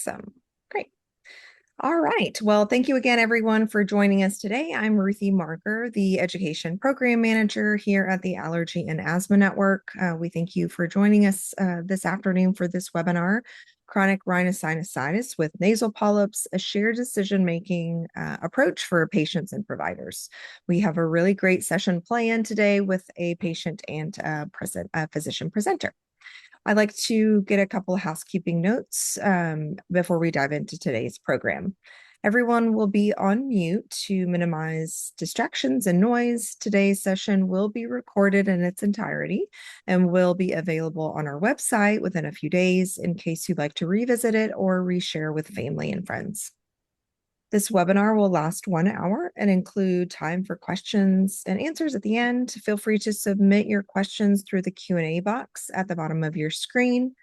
Awesome. Great. All right. Well, thank you again, everyone, for joining us today. I'm Ruthie Marker, the Education Program Manager here at the Allergy and Asthma Network. We thank you for joining us this afternoon for this webinar, Chronic Rhinosinusitis with Nasal Polyps, a shared decision-making approach for patients and providers. We have a really great session planned today with a patient and a physician presenter. I'd like to get a couple of housekeeping notes before we dive into today's program. Everyone will be on mute to minimize distractions and noise. Today's session will be recorded in its entirety and will be available on our website within a few days in case you'd like to revisit it or reshare with family and friends. This webinar will last 1 hour and include time for questions and answers at the end. Feel free to submit your questions through the Q&A box at the bottom of your screen.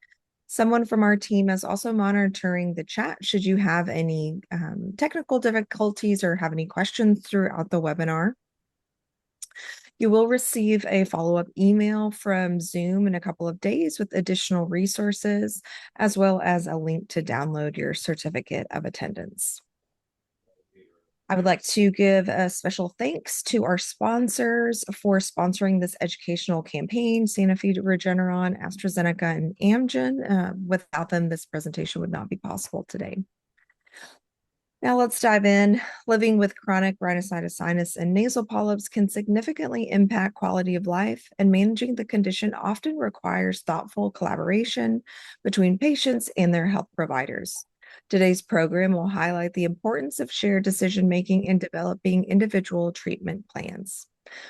Someone from our team is also monitoring the chat should you have any technical difficulties or have any questions throughout the webinar. You will receive a follow-up email from Zoom in a couple of days with additional resources, as well as a link to download your certificate of attendance. I would like to give a special thanks to our sponsors for sponsoring this educational campaign, Sanofi, Regeneron, AstraZeneca, and Amgen. Without them, this presentation would not be possible today. Now let's dive in. Living with chronic rhinosinusitis sinus and nasal polyps can significantly impact quality of life, and managing the condition often requires thoughtful collaboration between patients and their health providers. Today's program will highlight the importance of shared decision-making in developing individual treatment plans.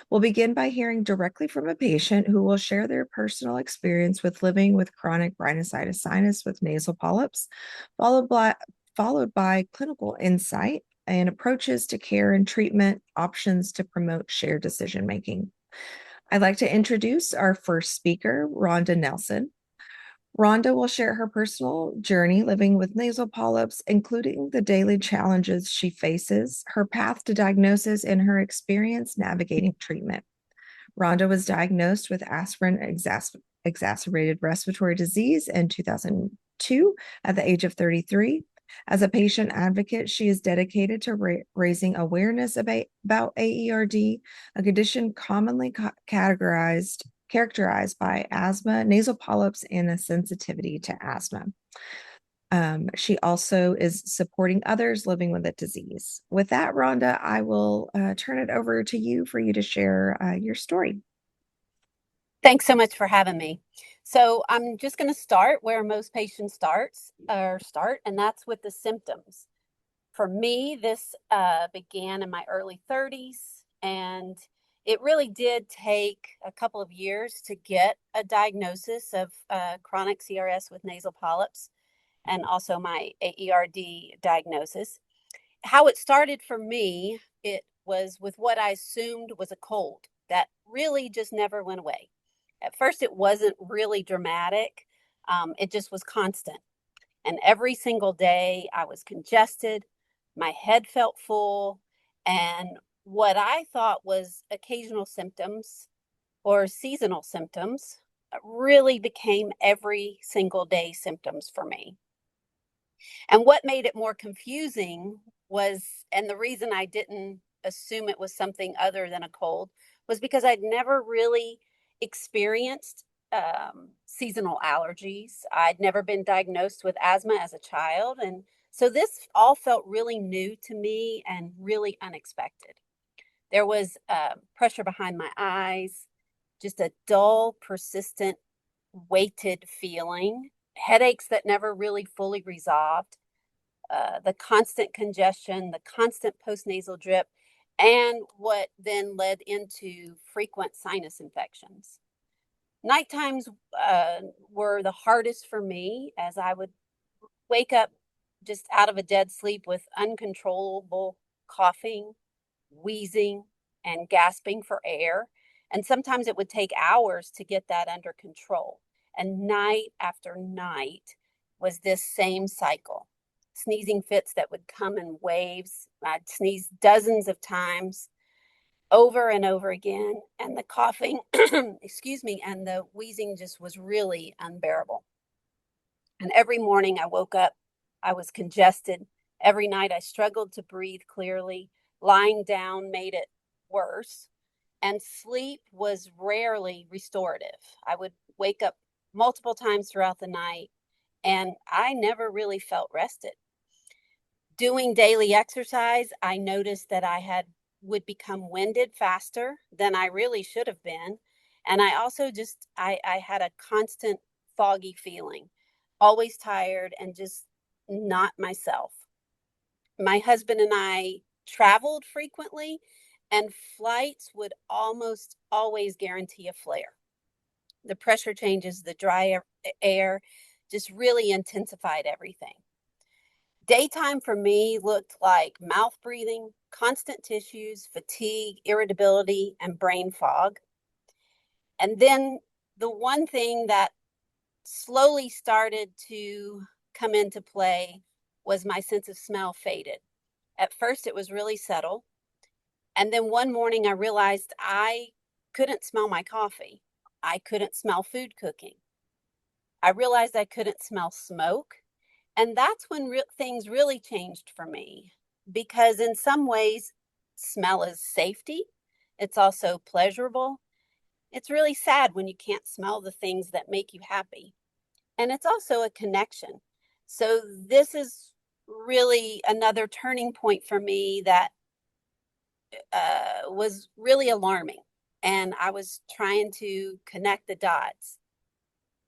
We'll begin by hearing directly from a patient who will share their personal experience with living with chronic rhinosinusitis sinus with nasal polyps, followed by clinical insight and approaches to care and treatment options to promote shared decision-making. I'd like to introduce our first speaker, Rhonda Nelson. Rhonda will share her personal journey living with nasal polyps, including the daily challenges she faces, her path to diagnosis, and her experience navigating treatment. Rhonda was diagnosed with Aspirin-Exacerbated Respiratory Disease in 2002 at the age of 33. As a patient advocate, she is dedicated to raising awareness about AERD, a condition commonly characterized by asthma, nasal polyps, and a sensitivity to asthma. She also is supporting others living with the disease. With that, Rhonda, I will turn it over to you for you to share your story. Thanks so much for having me. So I'm just going to start where most patients start, and that's with the symptoms. For me, this began in my early 30s, and it really did take a couple of years to get a diagnosis of chronic CRS with nasal polyps and also my AERD diagnosis. How it started for me, it was with what I assumed was a cold that really just never went away. At first, it wasn't really dramatic. It just was constant. And every single day I was congested, my head felt full, and what I thought was occasional symptoms or seasonal symptoms really became every single day symptoms for me. And what made it more confusing was, and the reason I didn't assume it was something other than a cold, was because I'd never really experienced seasonal allergies. I'd never been diagnosed with asthma as a child. And so this all felt really new to me and really unexpected. There was pressure behind my eyes, just a dull, persistent, weighted feeling, headaches that never really fully resolved, the constant congestion, the constant postnasal drip, and what then led into frequent sinus infections. Night times were the hardest for me, as I would wake up just out of a dead sleep with uncontrollable coughing, wheezing, and gasping for air. And sometimes it would take hours to get that under control. And night after night was this same cycle. Sneezing fits that would come in waves. I'd sneeze dozens of times over and over again. And the coughing, excuse me, and the wheezing just was really unbearable. And every morning I woke up I was congested. Every night I struggled to breathe clearly. Lying down made it worse. And sleep was rarely restorative. I would wake up multiple times throughout the night, and I never really felt rested. Doing daily exercise, I noticed that I would become winded faster than I really should have been. And I also I had a constant foggy feeling, always tired and just not myself. My husband and I traveled frequently, and flights would almost always guarantee a flare. The pressure changes, the dry air just really intensified everything. Daytime for me looked like mouth breathing, constant tissues, fatigue, irritability, and brain fog. And then the one thing that slowly started to come into play was my sense of smell faded. At first, it was really subtle. And then one morning, I realized I couldn't smell my coffee. I couldn't smell food cooking. I realized I couldn't smell smoke. And that's when things really changed for me, because in some ways, smell is safety. It's also pleasurable. It's really sad when you can't smell the things that make you happy. And it's also a connection. So this is really another turning point for me that was really alarming. And I was trying to connect the dots.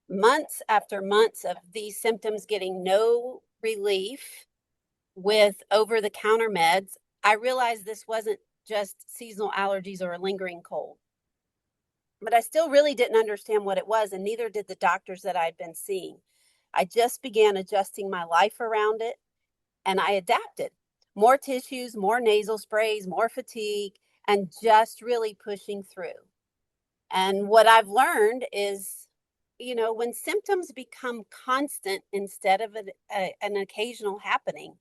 Months after months of these symptoms getting no relief with over the counter meds, I realized this wasn't just seasonal allergies or a lingering cold. But I still really didn't understand what it was, and neither did the doctors that I'd been seeing. I just began adjusting my life around it, and I adapted. More tissues, more nasal sprays, more fatigue, and just really pushing through. And what I've learned is, when symptoms become constant instead of an occasional happening,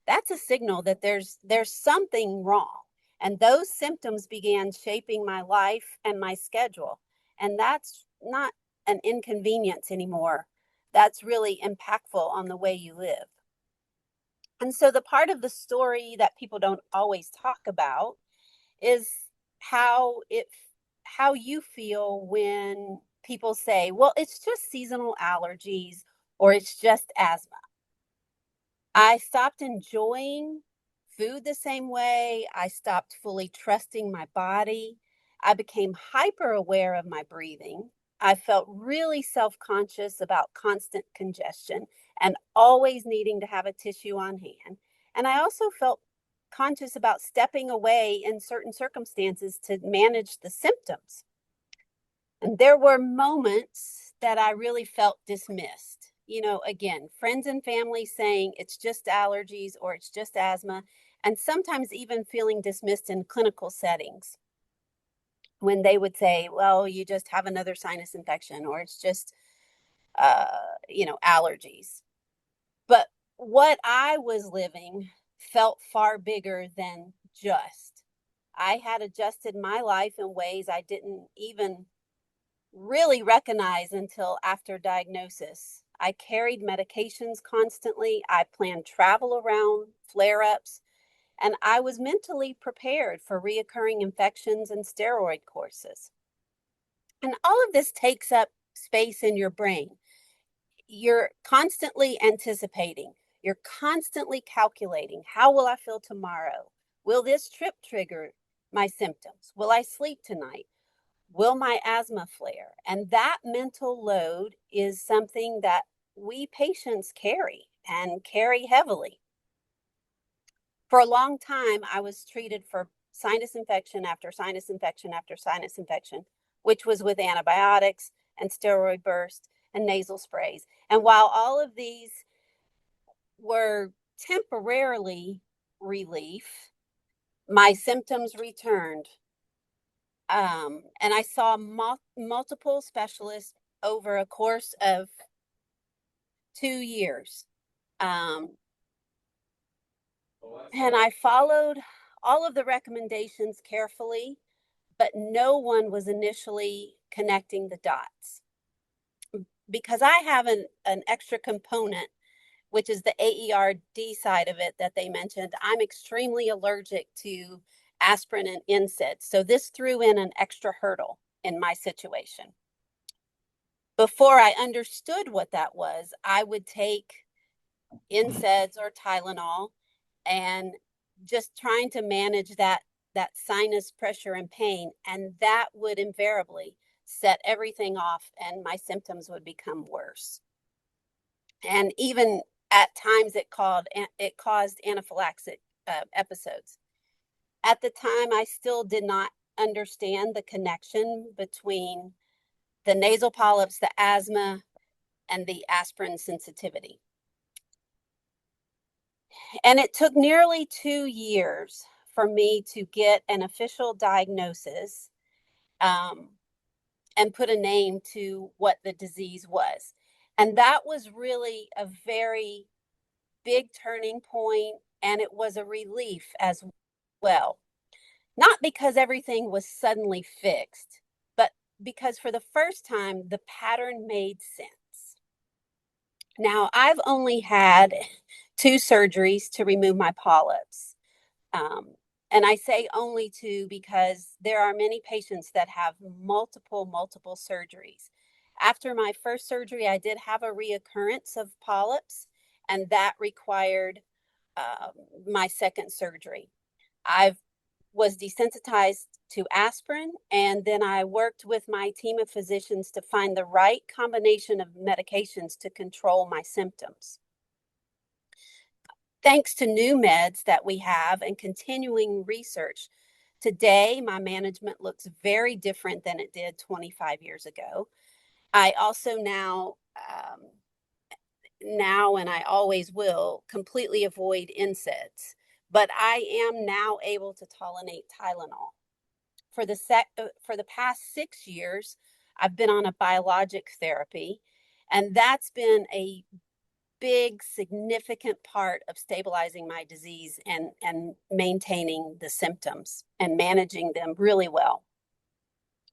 that's a signal that there's something wrong. And those symptoms began shaping my life and my schedule. And that's not an inconvenience anymore. That's really impactful on the way you live. And so the part of the story that people don't always talk about is how it how you feel when people say, "Well, it's just seasonal allergies or it's just asthma." I stopped enjoying food the same way. I stopped fully trusting my body. I became hyper aware of my breathing. I felt really self conscious about constant congestion and always needing to have a tissue on hand. And I also felt conscious about stepping away in certain circumstances to manage the symptoms. And there were moments that I really felt dismissed. Again, friends and family saying it's just allergies or it's just asthma, and sometimes even feeling dismissed in clinical settings when they would say, well, you just have another sinus infection or it's just, allergies. But what I was living felt far bigger than just. I had adjusted my life in ways I didn't even really recognize until after diagnosis. I carried medications constantly. I planned travel around flare ups, and I was mentally prepared for reoccurring infections and steroid courses. And all of this takes up space in your brain. You're constantly anticipating, you're constantly calculating, how will I feel tomorrow? Will this trip trigger my symptoms? Will I sleep tonight? Will my asthma flare? And that mental load is something that we patients carry and carry heavily. For a long time, I was treated for sinus infection after sinus infection after sinus infection, which was with antibiotics and steroid bursts and nasal sprays. And while all of these were temporarily relief, my symptoms returned. And I saw multiple specialists over a course of 2 years. Um, and I followed all of the recommendations carefully, but no one was initially connecting the dots. Because I have an extra component which is the AERD side of it that they mentioned, I'm extremely allergic to aspirin and NSAIDs. So this threw in an extra hurdle in my situation. Before I understood what that was, I would take NSAIDs or Tylenol and just trying to manage that sinus pressure and pain, and that would invariably set everything off and my symptoms would become worse. And even at times it caused anaphylactic episodes. At the time, I still did not understand the connection between the nasal polyps, the asthma, and the aspirin sensitivity. And it took nearly 2 years for me to get an official diagnosis and put a name to what the disease was. And that was really a very big turning point, and it was a relief as well. Not because everything was suddenly fixed, but because for the first time, the pattern made sense. Now, I've only had 2 surgeries to remove my polyps. And I say only 2 because there are many patients that have multiple surgeries. After my first surgery, I did have a reoccurrence of polyps, and that required my second surgery. I was desensitized to aspirin, and then I worked with my team of physicians to find the right combination of medications to control my symptoms. Thanks to new meds that we have and continuing research, today my management looks very different than it did 25 years ago. I also now and I always will completely avoid NSAIDs, but I am now able to tolerate Tylenol. For the past 6 years, I've been on a biologic therapy, and that's been a big, significant part of stabilizing my disease and maintaining the symptoms and managing them really well.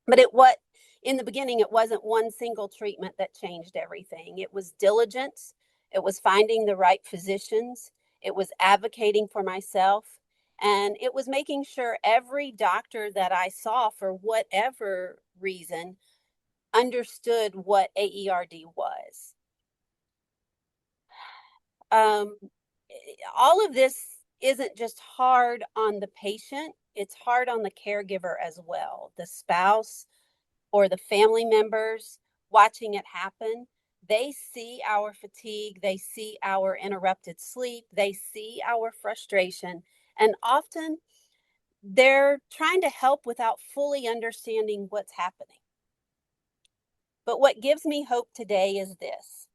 But in the beginning, it wasn't one single treatment that changed everything. It was diligence. It was finding the right physicians. It was advocating for myself. And it was making sure every doctor that I saw, for whatever reason, understood what AERD was. All of this isn't just hard on the patient, it's hard on the caregiver as well. The spouse or the family members watching it happen, they see our fatigue, they see our interrupted sleep, they see our frustration, and often they're trying to help without fully understanding what's happening. But what gives me hope today is this: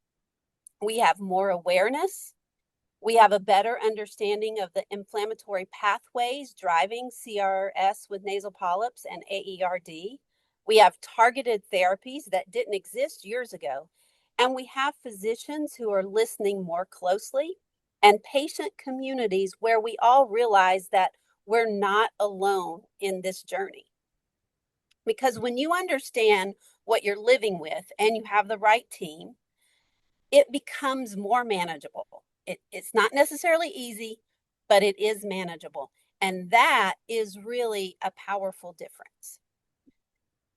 we have more awareness. We have a better understanding of the inflammatory pathways driving CRS with nasal polyps and AERD. We have targeted therapies that didn't exist years ago. And we have physicians who are listening more closely and patient communities where we all realize that we're not alone in this journey. Because when you understand what you're living with and you have the right team, it becomes more manageable. It's not necessarily easy, but it is manageable. And that is really a powerful difference.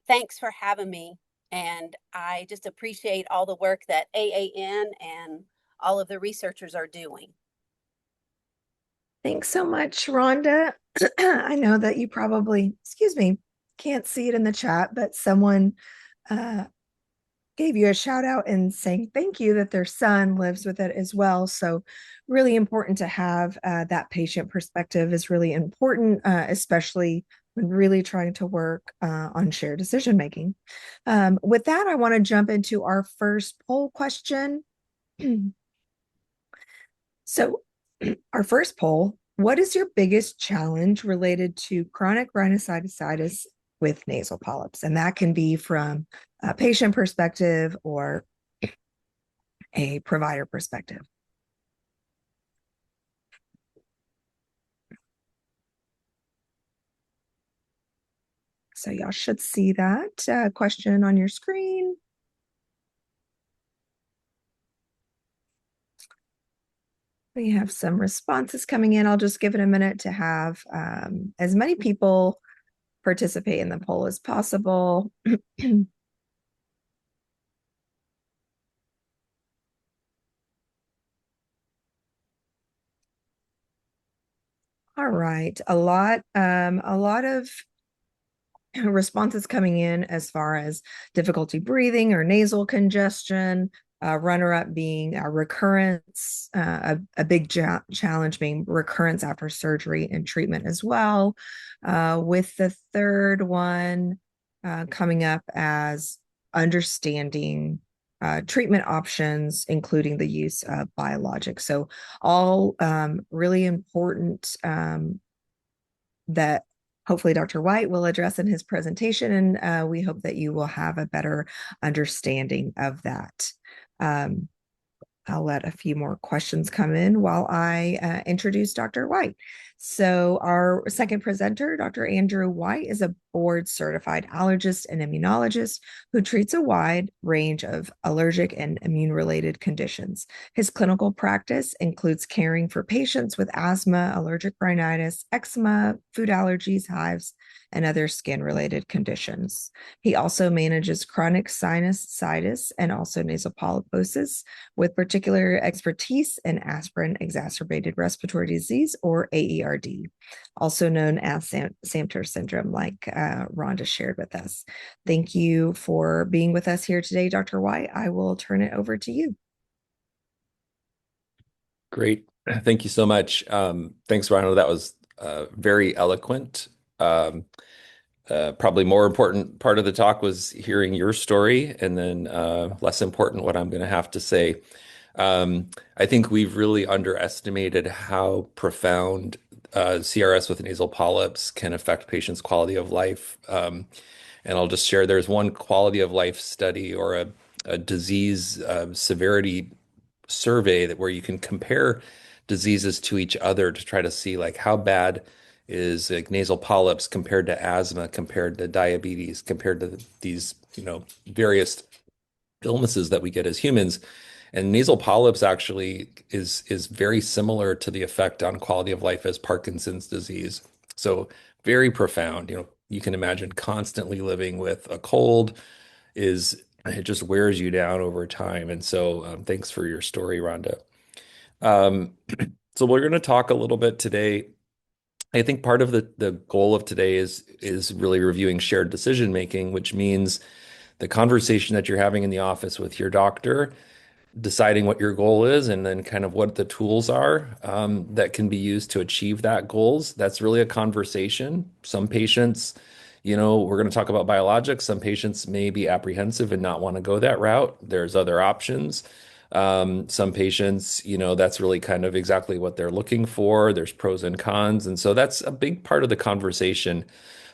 Thanks for having me. And I just appreciate all the work that AAN and all of the researchers are doing. Thanks so much, Rhonda. I know that you probably, can't see it in the chat, but someone gave you a shout out and saying thank you that their son lives with it as well. So really important to have that patient perspective is really important, especially when really trying to work on shared decision making. With that, I want to jump into our first poll question. So our first poll: what is your biggest challenge related to chronic rhinosinusitis with nasal polyps? And that can be from a patient perspective or a provider perspective. So y'all should see that question on your screen. We have some responses coming in. I'll just give it a minute to have as many people participate in the poll as possible. All right, a lot of responses coming in as far as difficulty breathing or nasal congestion. Runner up being a recurrence, a big challenge being recurrence after surgery and treatment as well. With the third one coming up as understanding treatment options, including the use of biologics. So, all really important that hopefully Dr. White will address in his presentation, and we hope that you will have a better understanding of that. Um, I'll let a few more questions come in while I introduce Dr. White. So, our second presenter, Dr. Andrew White, is a board certified allergist and immunologist who treats a wide range of allergic and immune related conditions. His clinical practice includes caring for patients with asthma, allergic rhinitis, eczema, food allergies, hives, and other skin related conditions. He also manages chronic sinusitis and also nasal polyposis with particular expertise in aspirin-exacerbated respiratory disease, or AERD, also known as Samter syndrome, like Rhonda shared with us. Thank you for being with us here today, Dr. White. I will turn it over to you. Great. Thank you so much. Thanks, Rhonda. That was very eloquent. Probably more important part of the talk was hearing your story, and then less important what I'm going to have to say. I think we've really underestimated how profound CRS with nasal polyps can affect patients' quality of life. And I'll just share there's one quality of life study or a disease severity survey that where you can compare diseases to each other to try to see like how bad is like nasal polyps compared to asthma, compared to diabetes, compared to these, various illnesses that we get as humans. And nasal polyps actually is very similar to the effect on quality of life as Parkinson's disease. So very profound. You can imagine constantly living with a cold is it just wears you down over time. And so thanks for your story, Rhonda. Um, so we're going to talk a little bit today. I think part of the goal of today is really reviewing shared decision making, which means the conversation that you're having in the office with your doctor, deciding what your goal is, and then kind of what the tools are that can be used to achieve that goals. That's really a conversation. Some patients, we're going to talk about biologics. Some patients may be apprehensive and not want to go that route. There's other options. Some patients, that's really kind of exactly what they're looking for. There's pros and cons. And so that's a big part of the conversation.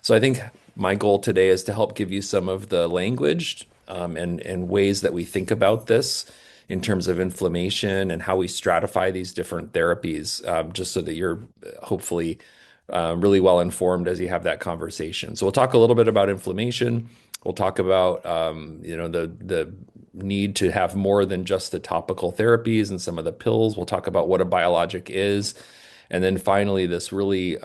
So I think my goal today is to help give you some of the language and ways that we think about this in terms of inflammation and how we stratify these different therapies, just so that you're hopefully really well informed as you have that conversation. So we'll talk a little bit about inflammation. We'll talk about the need to have more than just the topical therapies and some of the pills. We'll talk about what a biologic is. And then finally, this really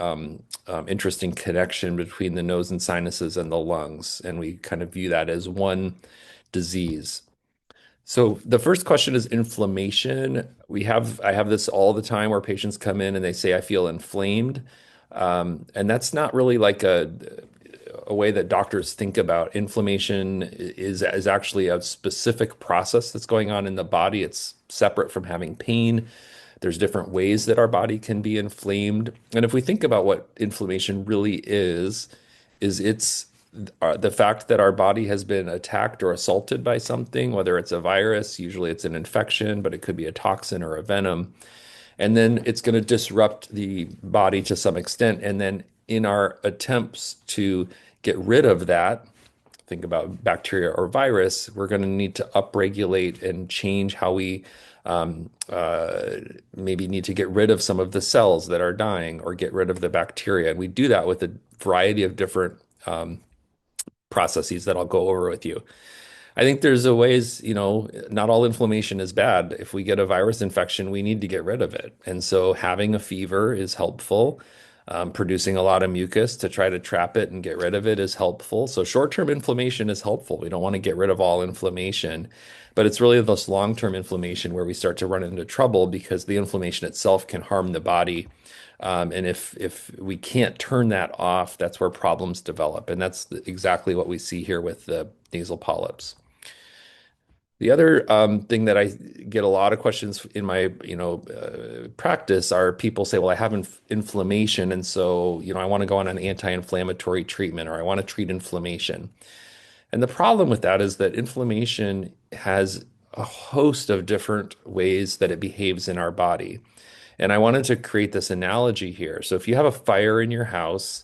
interesting connection between the nose and sinuses and the lungs. And we kind of view that as one disease. So the first question is inflammation. I have this all the time where patients come in and they say, I feel inflamed. And that's not really like a way that doctors think about inflammation is actually a specific process that's going on in the body. It's separate from having pain. There's different ways that our body can be inflamed. And if we think about what inflammation really is it's the fact that our body has been attacked or assaulted by something, whether it's a virus, usually it's an infection, but it could be a toxin or a venom. And then it's going to disrupt the body to some extent. And then in our attempts to get rid of that, think about bacteria or virus, we're going to need to upregulate and change how we maybe need to get rid of some of the cells that are dying or get rid of the bacteria. And we do that with a variety of different processes that I'll go over with you. I think there's a ways, not all inflammation is bad. If we get a virus infection, we need to get rid of it. And so having a fever is helpful. Producing a lot of mucus to try to trap it and get rid of it is helpful. So short-term inflammation is helpful. We don't want to get rid of all inflammation, but it's really this long-term inflammation where we start to run into trouble because the inflammation itself can harm the body. And if we can't turn that off, that's where problems develop. And that's exactly what we see here with the nasal polyps. The other thing that I get a lot of questions in my, practice are people say, well, I have inflammation, and so, I want to go on an anti-inflammatory treatment or I want to treat inflammation. And the problem with that is that inflammation has a host of different ways that it behaves in our body. And I wanted to create this analogy here. So if you have a fire in your house,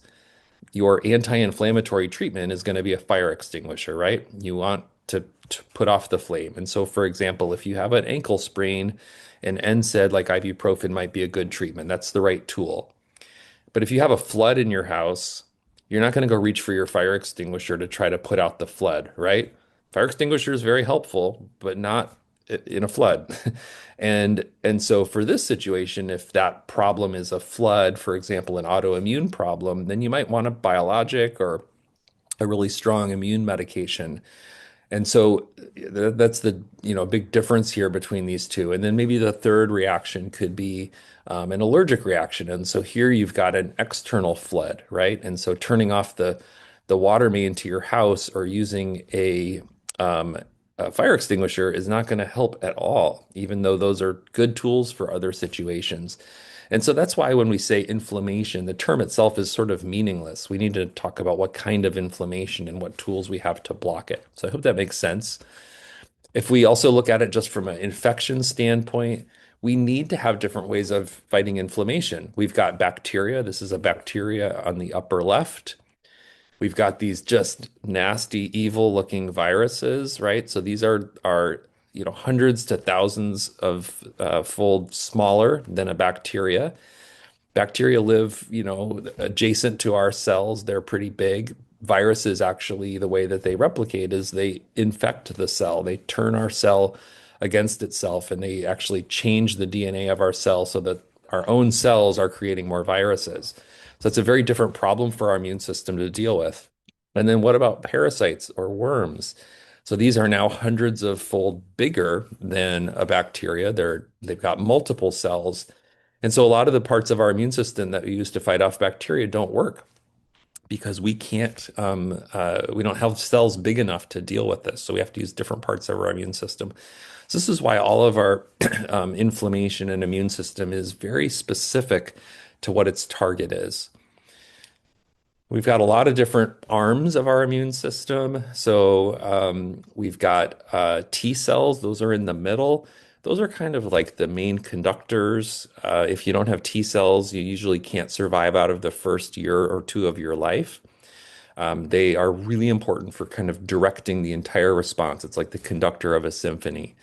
your anti-inflammatory treatment is going to be a fire extinguisher, right? You want to put off the flame. And so, for example, if you have an ankle sprain, an NSAID like ibuprofen might be a good treatment. That's the right tool. But if you have a flood in your house, you're not going to go reach for your fire extinguisher to try to put out the flood, right? Fire extinguisher is very helpful, but not in a flood. And so for this situation, if that problem is a flood, for example, an autoimmune problem, then you might want a biologic or a really strong immune medication. And so that's the big difference here between these two. And then maybe the third reaction could be an allergic reaction. And so here you've got an external flood, right? And so turning off the water main to your house or using a fire extinguisher is not going to help at all, even though those are good tools for other situations. And so that's why when we say inflammation, the term itself is sort of meaningless. We need to talk about what kind of inflammation and what tools we have to block it. So I hope that makes sense. If we also look at it just from an infection standpoint, we need to have different ways of fighting inflammation. We've got bacteria. This is a bacteria on the upper left. We've got these just nasty, evil looking viruses, right? So these are hundreds to thousands of fold smaller than a bacteria. Bacteria live, adjacent to our cells. They're pretty big. Viruses actually, the way that they replicate is they infect the cell. They turn our cell against itself, and they actually change the DNA of our cell so that our own cells are creating more viruses. So it's a very different problem for our immune system to deal with. And then what about parasites or worms? So these are now hundreds of fold bigger than a bacteria. They've got multiple cells. And so a lot of the parts of our immune system that we use to fight off bacteria don't work because we don't have cells big enough to deal with this. So we have to use different parts of our immune system. So this is why all of our inflammation and immune system is very specific to what its target is. We've got a lot of different arms of our immune system. So we've got T cells, those are in the middle. Those are kind of like the main conductors. If you don't have T cells, you usually can't survive out of the first year or two of your life. They are really important for kind of directing the entire response. It's like the conductor of a symphony.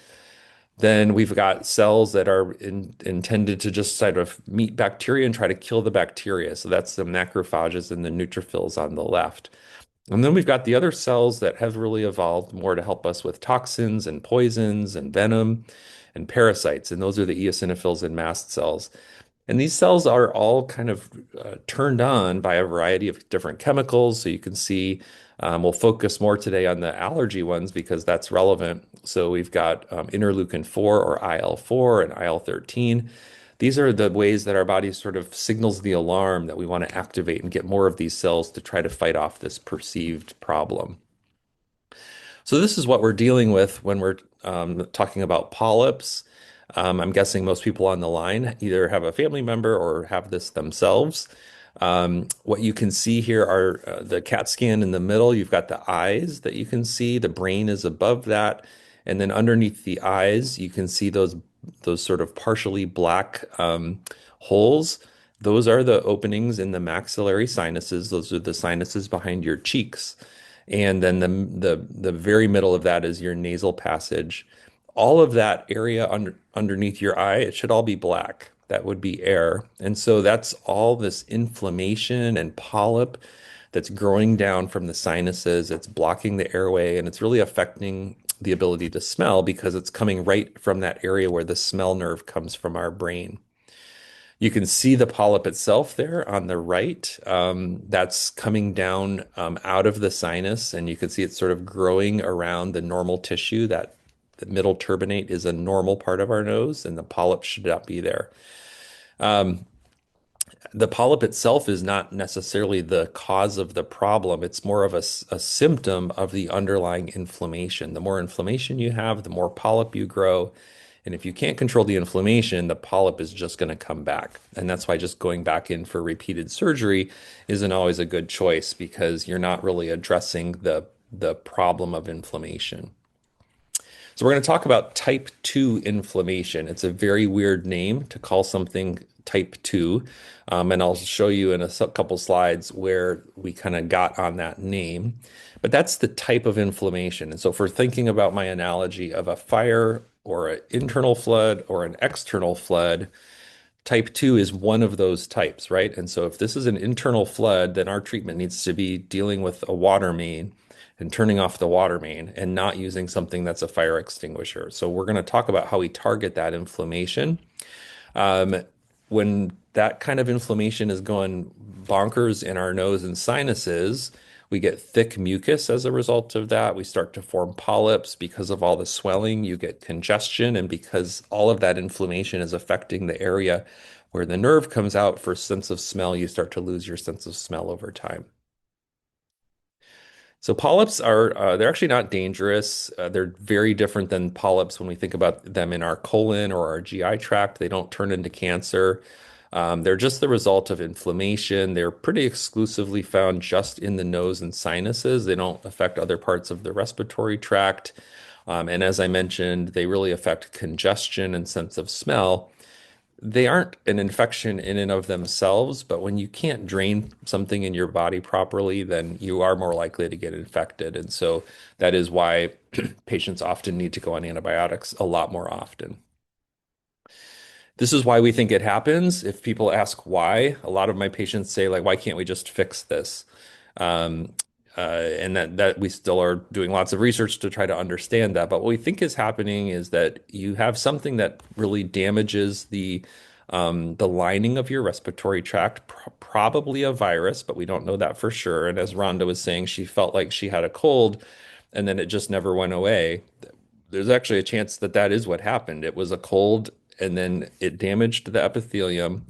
Then we've got cells that are intended to just sort of meet bacteria and try to kill the bacteria. So that's the macrophages and the neutrophils on the left. And then we've got the other cells that have really evolved more to help us with toxins and poisons and venom and parasites. And those are the eosinophils and mast cells. And these cells are all kind of turned on by a variety of different chemicals. So you can see we'll focus more today on the allergy ones because that's relevant. So we've got interleukin 4 or IL-4 and IL-13. These are the ways that our body sort of signals the alarm that we want to activate and get more of these cells to try to fight off this perceived problem. So this is what we're dealing with when we're talking about polyps. I'm guessing most people on the line either have a family member or have this themselves. What you can see here are the CAT scan in the middle. You've got the eyes that you can see. The brain is above that. And then underneath the eyes, you can see those sort of partially black holes. Those are the openings in the maxillary sinuses. Those are the sinuses behind your cheeks. And then the very middle of that is your nasal passage. All of that area underneath your eye, it should all be black. That would be air. And so that's all this inflammation and polyp that's growing down from the sinuses. It's blocking the airway, and it's really affecting the ability to smell because it's coming right from that area where the smell nerve comes from our brain. You can see the polyp itself there on the right. That's coming down out of the sinus, and you can see it's sort of growing around the normal tissue. That the middle turbinate is a normal part of our nose, and the polyp should not be there. Um, the polyp itself is not necessarily the cause of the problem. It's more of a symptom of the underlying inflammation. The more inflammation you have, the more polyp you grow. And if you can't control the inflammation, the polyp is just going to come back. And that's why just going back in for repeated surgery isn't always a good choice because you're not really addressing the problem of inflammation. So we're going to talk about type 2 inflammation. It's a very weird name to call something type 2. And I'll show you in a couple slides where we kind of got on that name. But that's the type of inflammation. And so if we're thinking about my analogy of a fire or an internal flood or an external flood, type 2 is one of those types, right? And so if this is an internal flood, then our treatment needs to be dealing with a water main and turning off the water main and not using something that's a fire extinguisher. So we're going to talk about how we target that inflammation. When that kind of inflammation is going bonkers in our nose and sinuses, we get thick mucus as a result of that. We start to form polyps because of all the swelling. You get congestion, and because all of that inflammation is affecting the area where the nerve comes out for sense of smell, you start to lose your sense of smell over time. So polyps are they're actually not dangerous. They're very different than polyps when we think about them in our colon or our GI tract. They don't turn into cancer. They're just the result of inflammation. They're pretty exclusively found just in the nose and sinuses. They don't affect other parts of the respiratory tract. And as I mentioned, they really affect congestion and sense of smell. They aren't an infection in and of themselves, but when you can't drain something in your body properly, then you are more likely to get infected. And so that is why patients often need to go on antibiotics a lot more often. This is why we think it happens. If people ask why, a lot of my patients say, like, why can't we just fix this? Um, and that we still are doing lots of research to try to understand that. But what we think is happening is that you have something that really damages the lining of your respiratory tract, probably a virus, but we don't know that for sure. And as Rhonda was saying, she felt like she had a cold and then it just never went away. There's actually a chance that that is what happened. It was a cold and then it damaged the epithelium.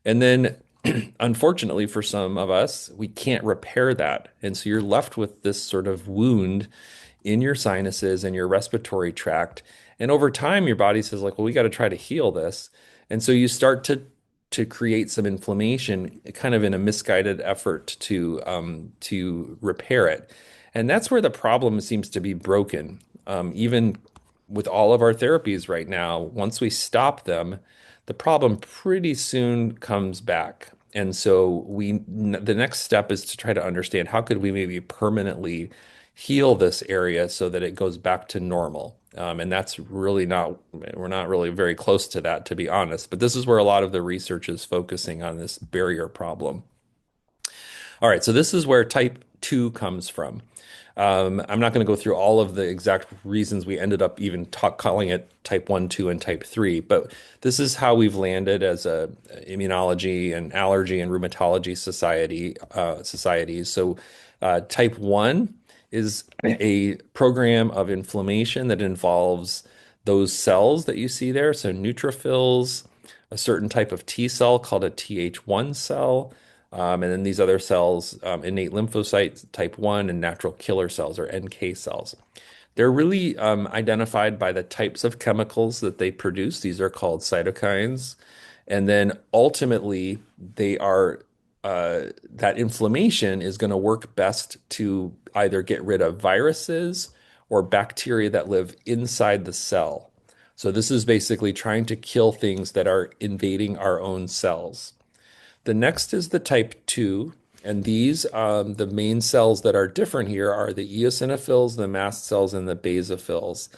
And then, unfortunately, for some of us, we can't repair that. And so you're left with this sort of wound in your sinuses and your respiratory tract. And over time, your body says, like, well, we got to try to heal this. And so you start to create some inflammation, kind of in a misguided effort to repair it. And that's where the problem seems to be broken. Even with all of our therapies right now, once we stop them, the problem pretty soon comes back. And so the next step is to try to understand how could we maybe permanently heal this area so that it goes back to normal. And that's really not, we're not really very close to that, to be honest. But this is where a lot of the research is focusing on this barrier problem. All right, so this is where type 2 comes from. I'm not going to go through all of the exact reasons we ended up even calling it type 1, 2, and type 3, but this is how we've landed as a immunology and allergy and rheumatology societies. So type 1 is a program of inflammation that involves those cells that you see there. So neutrophils, a certain type of T cell called a Th1 cell, and then these other cells, innate lymphocytes, type 1, and natural killer cells or NK cells. They're really identified by the types of chemicals that they produce. These are called cytokines. And then ultimately, they are that inflammation is going to work best to either get rid of viruses or bacteria that live inside the cell. So this is basically trying to kill things that are invading our own cells. The next is the type 2, and these, the main cells that are different here are the eosinophils, the mast cells, and the basophils.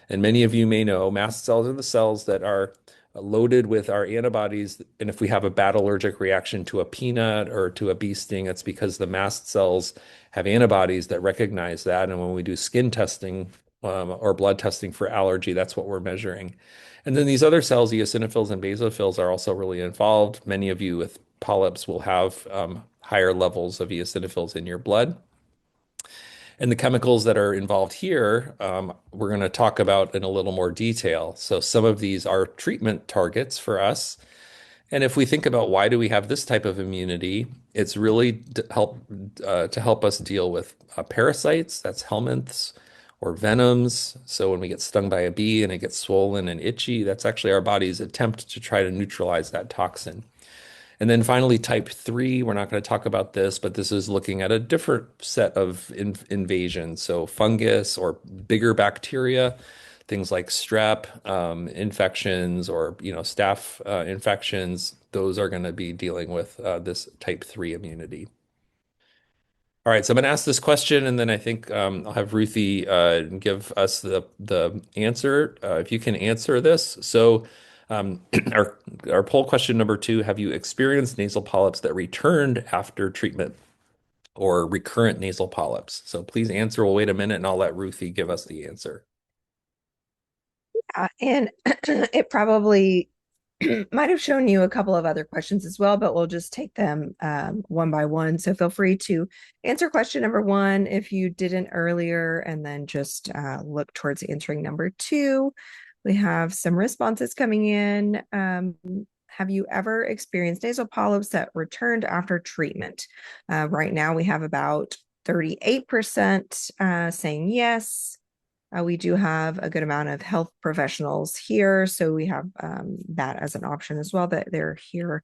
And many of you may know mast cells are the cells that are loaded with our antibodies. And if we have a bad allergic reaction to a peanut or to a bee sting, it's because the mast cells have antibodies that recognize that. And when we do skin testing or blood testing for allergy, that's what we're measuring. And then these other cells, eosinophils and basophils, are also really involved. Many of you with polyps will have higher levels of eosinophils in your blood. And the chemicals that are involved here, we're going to talk about in a little more detail. So some of these are treatment targets for us. And if we think about why do we have this type of immunity, it's really to help us deal with parasites, that's helminths, or venoms. So when we get stung by a bee and it gets swollen and itchy, that's actually our body's attempt to try to neutralize that toxin. And then finally, type 3, we're not going to talk about this, but this is looking at a different set of invasions. So fungus or bigger bacteria, things like strep infections or staph infections, those are going to be dealing with this type 3 immunity. All right, so I'm going to ask this question, and then I think I'll have Ruthie give us the answer if you can answer this. So, our poll question number 2: have you experienced nasal polyps that returned after treatment or recurrent nasal polyps? So please answer. We'll wait a minute, and I'll let Ruthie give us the answer. And it probably might have shown you a couple of other questions as well, but we'll just take them one by one. So feel free to answer question number 1 if you didn't earlier, and then just look towards answering number 2. We have some responses coming in. Have you ever experienced nasal polyps that returned after treatment? Right now we have about 38% saying yes. We do have a good amount of health professionals here, so we have that as an option as well, that they're here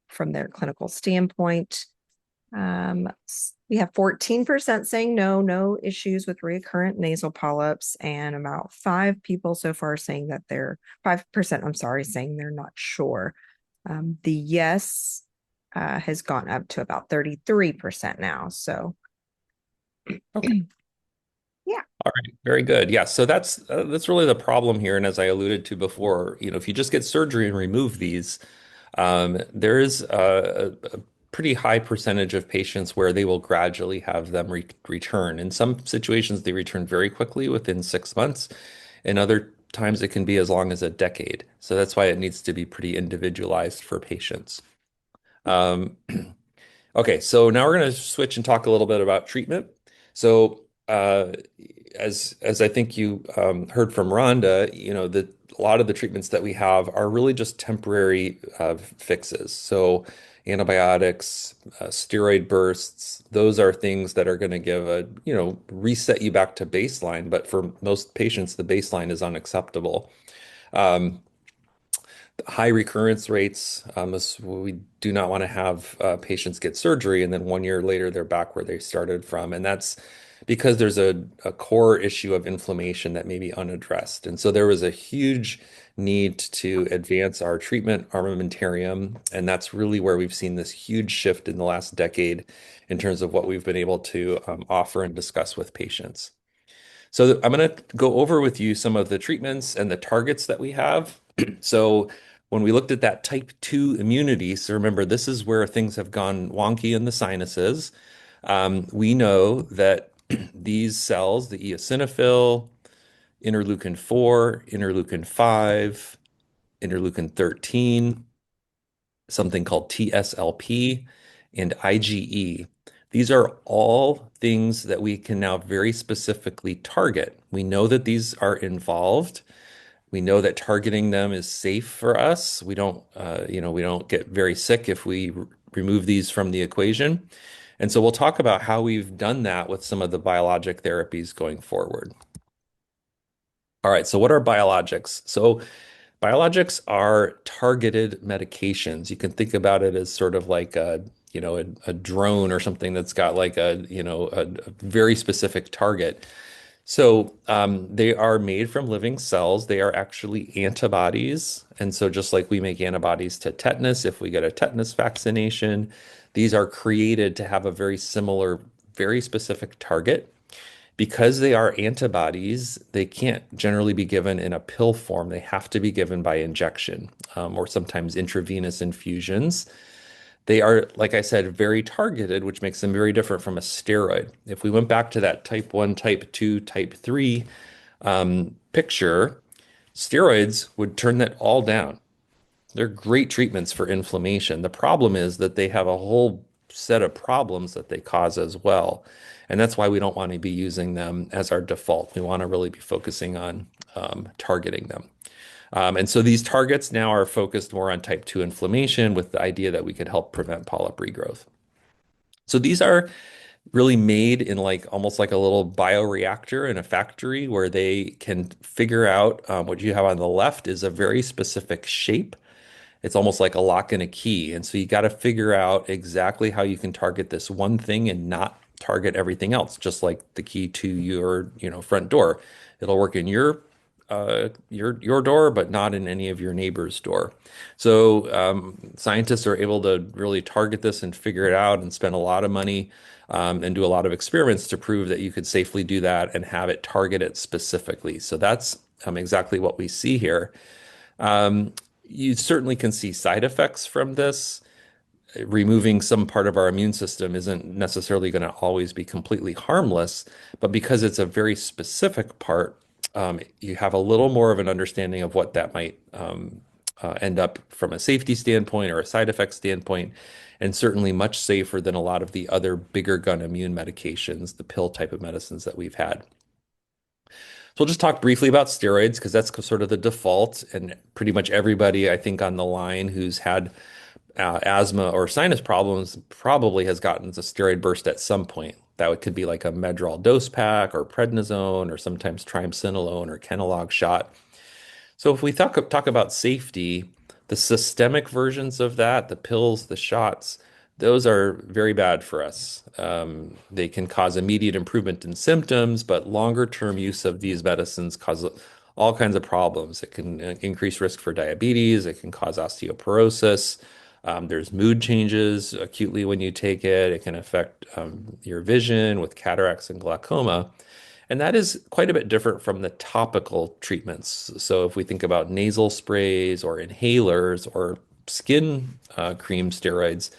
from their clinical standpoint. We have 14% saying no issues with recurrent nasal polyps, and about 5 people so far saying that they're 5%, I'm sorry, saying they're not sure. The yes has gone up to about 33% now. So, Okay. yeah. All right, very good. Yeah, so that's really the problem here. And as I alluded to before, if you just get surgery and remove these, there is a pretty high percentage of patients where they will gradually have them return. In some situations, they return very quickly within 6 months. In other times, it can be as long as a decade. So that's why it needs to be pretty individualized for patients. Okay, so now we're going to switch and talk a little bit about treatment. So as I think you heard from Rhonda, a lot of the treatments that we have are really just temporary fixes. So antibiotics, steroid bursts, those are things that are going to give reset you back to baseline. But for most patients, the baseline is unacceptable. High recurrence rates, we do not want to have patients get surgery and then 1 year later they're back where they started from. And that's because there's a core issue of inflammation that may be unaddressed. And so there was a huge need to advance our treatment armamentarium. And that's really where we've seen this huge shift in the last decade in terms of what we've been able to offer and discuss with patients. So I'm going to go over with you some of the treatments and the targets that we have. So when we looked at that type 2 immunity, so remember, this is where things have gone wonky in the sinuses. We know that these cells, the eosinophil, interleukin 4, interleukin 5, interleukin 13, something called TSLP, and IgE. These are all things that we can now very specifically target. We know that these are involved. We know that targeting them is safe for us. We don't get very sick if we remove these from the equation. And so we'll talk about how we've done that with some of the biologic therapies going forward. All right, so what are biologics? So biologics are targeted medications. You can think about it as sort of like a drone or something that's got like a very specific target. So they are made from living cells. They are actually antibodies. And so just like we make antibodies to tetanus, if we get a tetanus vaccination, these are created to have a very similar, very specific target. Because they are antibodies, they can't generally be given in a pill form. They have to be given by injection, or sometimes intravenous infusions. They are, like I said, very targeted, which makes them very different from a steroid. If we went back to that type 1, type 2, type 3 picture, steroids would turn that all down. They're great treatments for inflammation. The problem is that they have a whole set of problems that they cause as well. And that's why we don't want to be using them as our default. We want to really be focusing on targeting them. And so these targets now are focused more on type 2 inflammation with the idea that we could help prevent polyp regrowth. So these are really made in like almost like a little bioreactor in a factory where they can figure out what you have on the left is a very specific shape. It's almost like a lock and a key. And so you got to figure out exactly how you can target this one thing and not target everything else, just like the key to your, front door. It'll work in your door, but not in any of your neighbor's door. So scientists are able to really target this and figure it out and spend a lot of money and do a lot of experiments to prove that you could safely do that and have it target it specifically. So that's exactly what we see here. Um, you certainly can see side effects from this. Removing some part of our immune system isn't necessarily going to always be completely harmless, but because it's a very specific part, you have a little more of an understanding of what that might end up from a safety standpoint or a side effect standpoint, and certainly much safer than a lot of the other bigger gun immune medications, the pill type of medicines that we've had. So we'll just talk briefly about steroids because that's sort of the default, and pretty much everybody I think on the line who's had asthma or sinus problems probably has gotten a steroid burst at some point. Could be like a Medrol dose pack or prednisone or sometimes triamcinolone or Kenalog shot. So if we talk about safety, the systemic versions of that, the pills, the shots, those are very bad for us. They can cause immediate improvement in symptoms, but longer term use of these medicines cause all kinds of problems. It can increase risk for diabetes. It can cause osteoporosis. There's mood changes acutely when you take it. It can affect your vision with cataracts and glaucoma. And that is quite a bit different from the topical treatments. So if we think about nasal sprays or inhalers or skin cream steroids,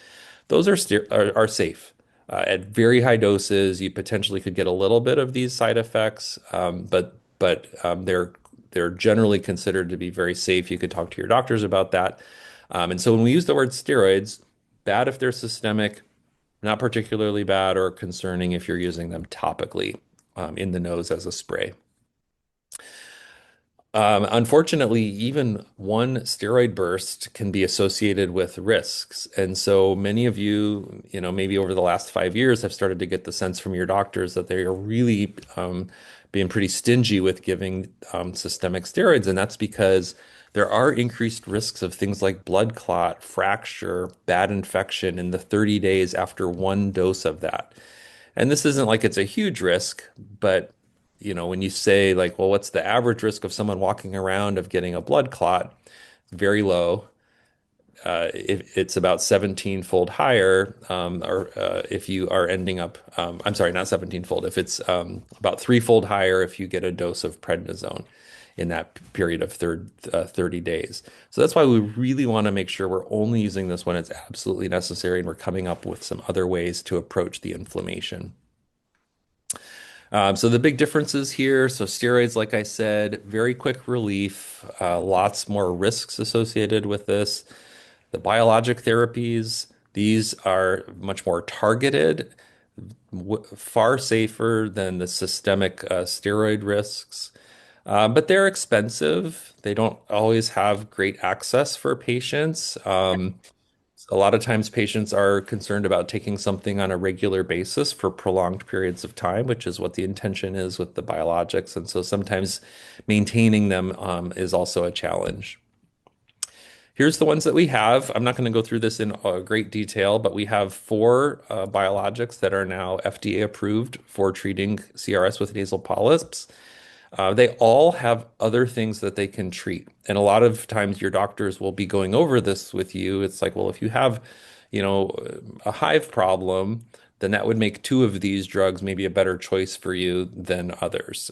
those are safe. At very high doses, you potentially could get a little bit of these side effects, but they're generally considered to be very safe. You could talk to your doctors about that. And so when we use the word steroids, bad if they're systemic, not particularly bad or concerning if you're using them topically in the nose as a spray. Unfortunately, even one steroid burst can be associated with risks. And so many of you, maybe over the last 5 years have started to get the sense from your doctors that they are really being pretty stingy with giving systemic steroids. And that's because there are increased risks of things like blood clot, fracture, bad infection in the 30 days after one dose of that. And this isn't like it's a huge risk, but when you say like, well, what's the average risk of someone walking around of getting a blood clot? Very low. It's about 17-fold higher, or if you are ending up, I'm sorry, not 17-fold, if it's about threefold higher if you get a dose of prednisone in that period of 30 days. So that's why we really want to make sure we're only using this when it's absolutely necessary and we're coming up with some other ways to approach the inflammation. So the big differences here, so steroids, like I said, very quick relief, lots more risks associated with this. The biologic therapies, these are much more targeted, far safer than the systemic steroid risks. But they're expensive. They don't always have great access for patients. A lot of times patients are concerned about taking something on a regular basis for prolonged periods of time, which is what the intention is with the biologics. And so sometimes maintaining them is also a challenge. Here's the ones that we have. I'm not going to go through this in great detail, but we have four biologics that are now FDA approved for treating CRS with nasal polyps. They all have other things that they can treat. And a lot of times your doctors will be going over this with you. It's like, well, if you have, a hive problem, then that would make two of these drugs maybe a better choice for you than others.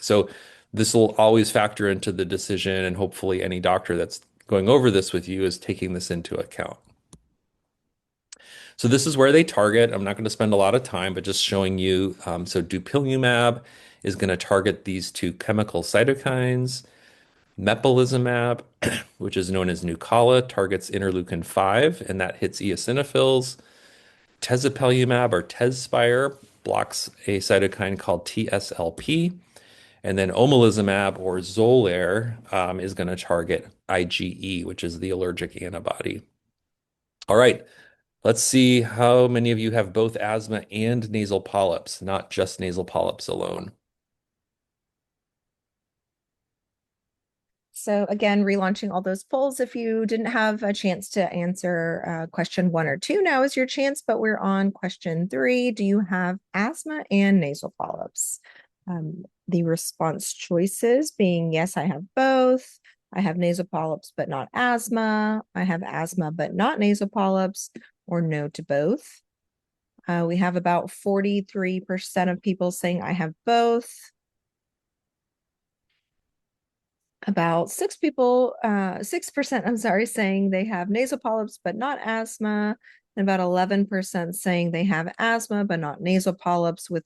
So this will always factor into the decision, and hopefully any doctor that's going over this with you is taking this into account. So this is where they target. I'm not going to spend a lot of time, but just showing you. So dupilumab is going to target these two chemical cytokines. Mepolizumab, which is known as Nucala, targets interleukin 5, and that hits eosinophils. Tezepelumab or Tezspire blocks a cytokine called TSLP. And then omalizumab or Xolair is going to target IgE, which is the allergic antibody. All right, let's see how many of you have both asthma and nasal polyps, not just nasal polyps alone. So again, relaunching all those polls. If you didn't have a chance to answer question 1 or 2, now is your chance, but we're on question 3. Do you have asthma and nasal polyps? The response choices being, yes, I have both. I have nasal polyps, but not asthma. I have asthma, but not nasal polyps, or no to both. We have about 43% of people saying I have both. About 6%, I'm sorry, saying they have nasal polyps, but not asthma. And about 11% saying they have asthma, but not nasal polyps, with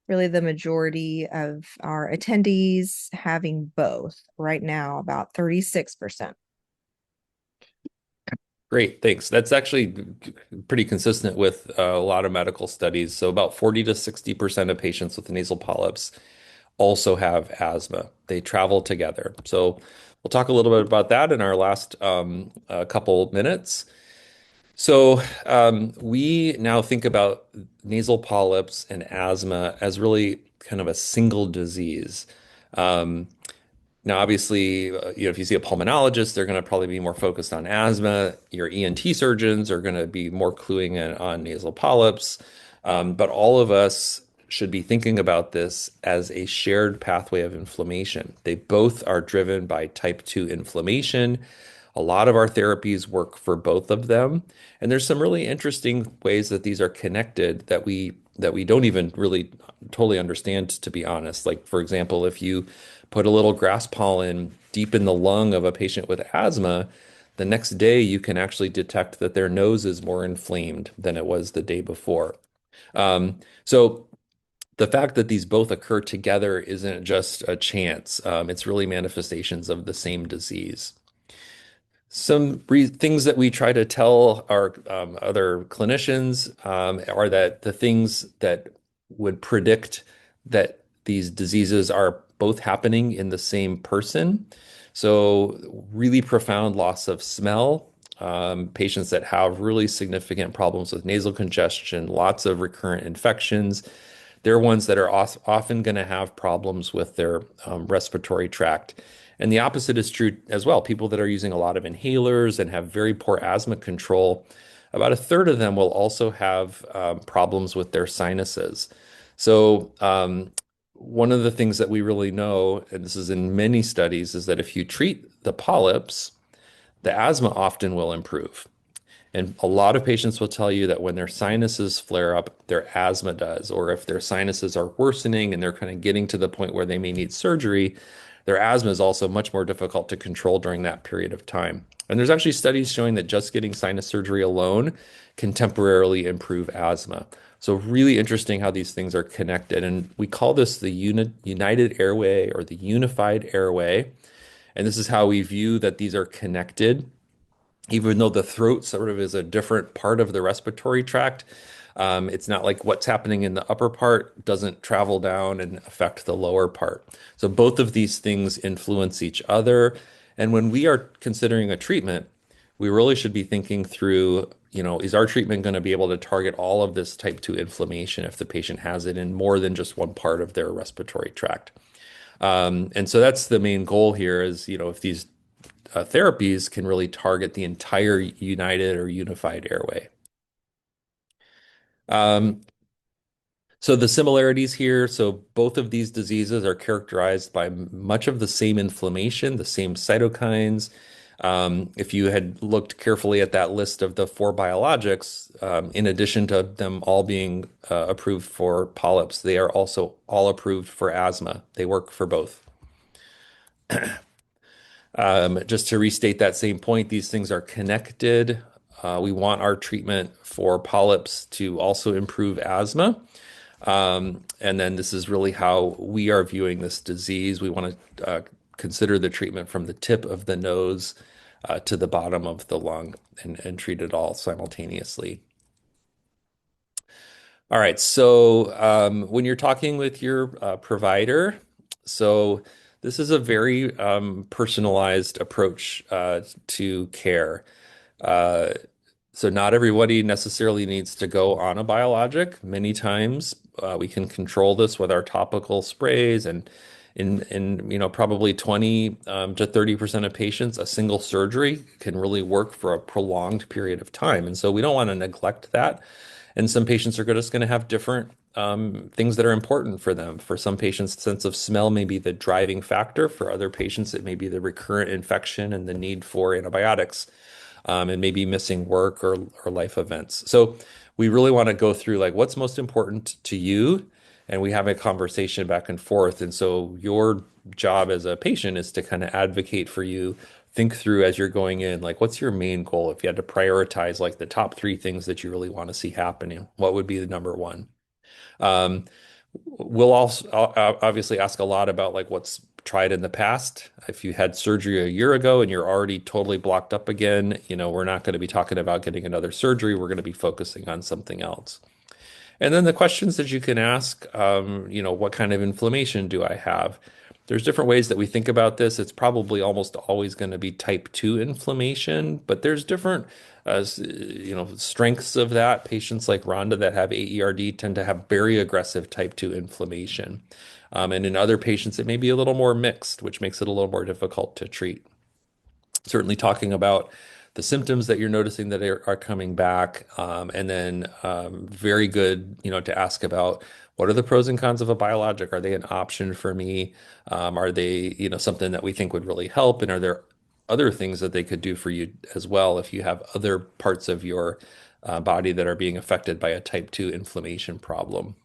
really the majority of our attendees having both right now, about 36%. Great, thanks. That's actually pretty consistent with a lot of medical studies. So about 40 to 60% of patients with nasal polyps also have asthma. They travel together. So we'll talk a little bit about that in our last couple minutes. So we now think about nasal polyps and asthma as really kind of a single disease. Um, Now, obviously, if you see a pulmonologist, they're going to probably be more focused on asthma. Your ENT surgeons are going to be more cluing in on nasal polyps. But all of us should be thinking about this as a shared pathway of inflammation. They both are driven by type 2 inflammation. A lot of our therapies work for both of them. And there's some really interesting ways that these are connected that we don't even really totally understand, to be honest. Like, for example, if you put a little grass pollen deep in the lung of a patient with asthma, the next day you can actually detect that their nose is more inflamed than it was the day before. So the fact that these both occur together isn't just a chance. It's really manifestations of the same disease. Some things that we try to tell our other clinicians are that the things that would predict that these diseases are both happening in the same person. So, really profound loss of smell, patients that have really significant problems with nasal congestion, lots of recurrent infections. They're ones that are often going to have problems with their respiratory tract. And the opposite is true as well. People that are using a lot of inhalers and have very poor asthma control, about a third of them will also have problems with their sinuses. So, one of the things that we really know, and this is in many studies, is that if you treat the polyps, the asthma often will improve. And a lot of patients will tell you that when their sinuses flare up, their asthma does, or if their sinuses are worsening and they're kind of getting to the point where they may need surgery, their asthma is also much more difficult to control during that period of time. And there's actually studies showing that just getting sinus surgery alone can temporarily improve asthma. So really interesting how these things are connected. And we call this the united airway or the unified airway. And this is how we view that these are connected, even though the throat sort of is a different part of the respiratory tract. It's not like what's happening in the upper part doesn't travel down and affect the lower part. So both of these things influence each other. And when we are considering a treatment, we really should be thinking through, is our treatment going to be able to target all of this type 2 inflammation if the patient has it in more than just one part of their respiratory tract? And so that's the main goal here is, if these therapies can really target the entire united or unified airway. Um, so the similarities here, so both of these diseases are characterized by much of the same inflammation, the same cytokines. If you had looked carefully at that list of the four biologics, in addition to them all being approved for polyps, they are also all approved for asthma. They work for both. Just to restate that same point, these things are connected. We want our treatment for polyps to also improve asthma. And then this is really how we are viewing this disease. We want to consider the treatment from the tip of the nose to the bottom of the lung and treat it all simultaneously. All right, so when you're talking with your provider, so this is a very personalized approach to care. Uh, so not everybody necessarily needs to go on a biologic. Many times we can control this with our topical sprays, and in probably 20 to 30% of patients, a single surgery can really work for a prolonged period of time. And so we don't want to neglect that. And some patients are just going to have different things that are important for them. For some patients, sense of smell may be the driving factor. For other patients, it may be the recurrent infection and the need for antibiotics, and maybe missing work or life events. So we really want to go through like what's most important to you, and we have a conversation back and forth. And so your job as a patient is to kind of advocate for you, think through as you're going in, like what's your main goal? If you had to prioritize like the top three things that you really want to see happening, what would be the number one? Um, we'll also obviously ask a lot about like what's tried in the past. If you had surgery a year ago and you're already totally blocked up again, we're not going to be talking about getting another surgery. We're going to be focusing on something else. And then the questions that you can ask, what kind of inflammation do I have? There's different ways that we think about this. It's probably almost always going to be type 2 inflammation, but there's different, strengths of that. Patients like Rhonda that have AERD tend to have very aggressive type 2 inflammation. And in other patients, it may be a little more mixed, which makes it a little more difficult to treat. Certainly talking about the symptoms that you're noticing that are coming back, and then very good, to ask about what are the pros and cons of a biologic? Are they an option for me? Are they, something that we think would really help? And are there other things that they could do for you as well if you have other parts of your body that are being affected by a type 2 inflammation problem?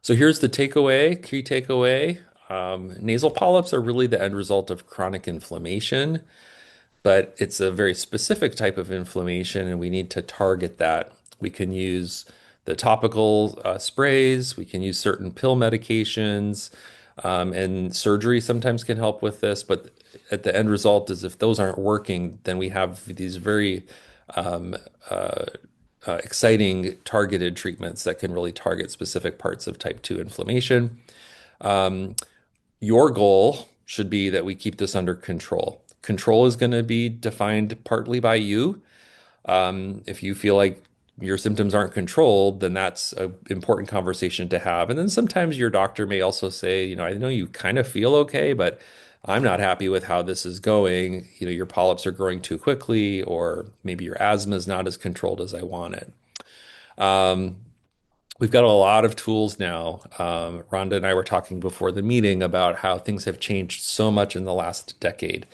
So here's the takeaway, key takeaway. Nasal polyps are really the end result of chronic inflammation, but it's a very specific type of inflammation, and we need to target that. We can use the topical sprays, we can use certain pill medications, and surgery sometimes can help with this. But at the end result is if those aren't working, then we have these very um, uh, exciting targeted treatments that can really target specific parts of type 2 inflammation. Um, your goal should be that we keep this under control. Control is going to be defined partly by you. If you feel like your symptoms aren't controlled, then that's an important conversation to have. And then sometimes your doctor may also say, I know you kind of feel okay, but I'm not happy with how this is going. Your polyps are growing too quickly, or maybe your asthma is not as controlled as I want it. Um, We've got a lot of tools now. Rhonda and I were talking before the meeting about how things have changed so much in the last decade.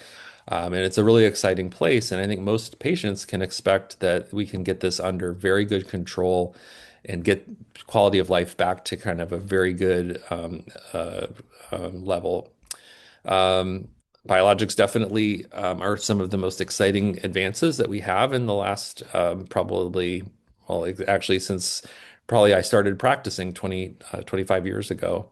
And it's a really exciting place. And I think most patients can expect that we can get this under very good control and get quality of life back to kind of a very good level. Um, Biologics definitely are some of the most exciting advances that we have in the last probably, well, actually since probably I started practicing 25 years ago.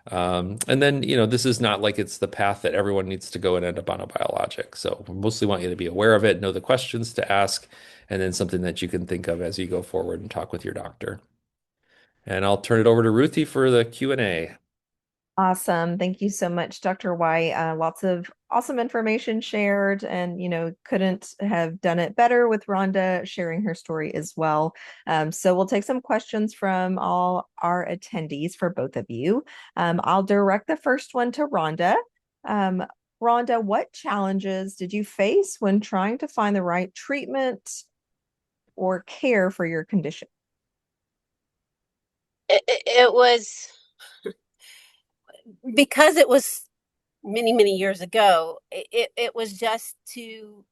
And then, this is not like it's the path that everyone needs to go and end up on a biologic. So we mostly want you to be aware of it, know the questions to ask, and then something that you can think of as you go forward and talk with your doctor. And I'll turn it over to Ruthie for the Q&A. Awesome. Thank you so much, Dr. White. Lots of awesome information shared, and couldn't have done it better with Rhonda sharing her story as well. So we'll take some questions from all our attendees for both of you. I'll direct the first one to Rhonda. Um, Rhonda, what challenges did you face when trying to find the right treatment or care for your condition? It was because it was many, many years ago, it was just to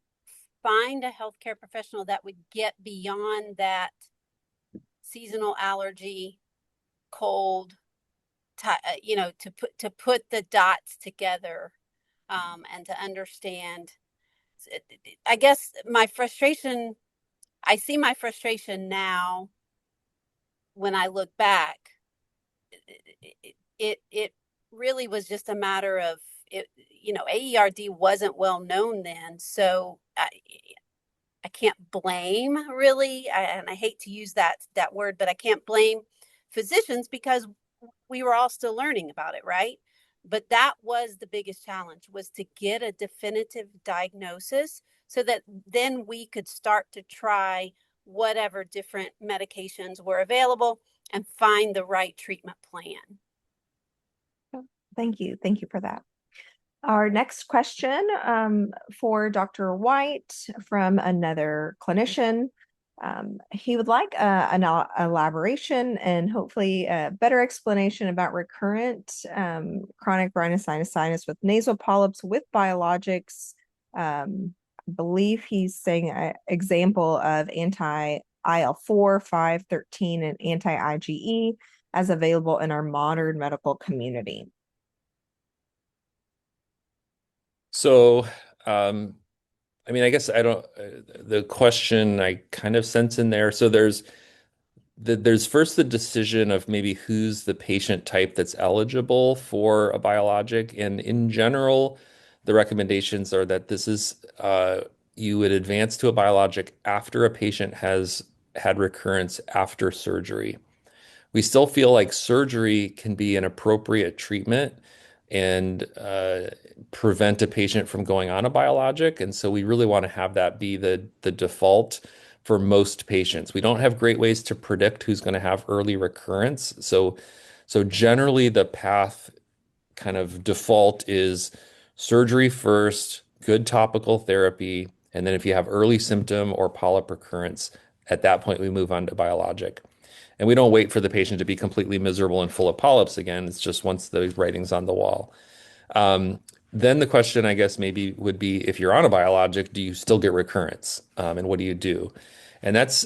find a healthcare professional that would get beyond that seasonal allergy, cold, to put the dots together, and to understand. I guess my frustration, I see my frustration now when I look back. It really was just a matter of it. AERD wasn't well known then, so I can't blame really, and I hate to use that word, but I can't blame physicians because we were all still learning about it, right? But that was the biggest challenge, was to get a definitive diagnosis so that then we could start to try whatever different medications were available and find the right treatment plan. Thank you. Thank you for that. Our next question for Dr. White from another clinician. He would like an elaboration and hopefully a better explanation about recurrent chronic rhinosinusitis with nasal polyps with biologics. I believe he's saying an example of anti-IL-4, 5, 13, and anti-IgE as available in our modern medical community. So, I mean, I guess I don't, the question I kind of sense in there. So there's first the decision of maybe who's the patient type that's eligible for a biologic. And in general, the recommendations are that this is, you would advance to a biologic after a patient has had recurrence after surgery. We still feel like surgery can be an appropriate treatment and prevent a patient from going on a biologic. And so we really want to have that be the default for most patients. We don't have great ways to predict who's going to have early recurrence. So generally the path kind of default is surgery first, good topical therapy, and then if you have early symptom or polyp recurrence, at that point we move on to biologic. And we don't wait for the patient to be completely miserable and full of polyps again. It's just once the writing's on the wall. Then the question, I guess, maybe would be if you're on a biologic, do you still get recurrence? And what do you do? And that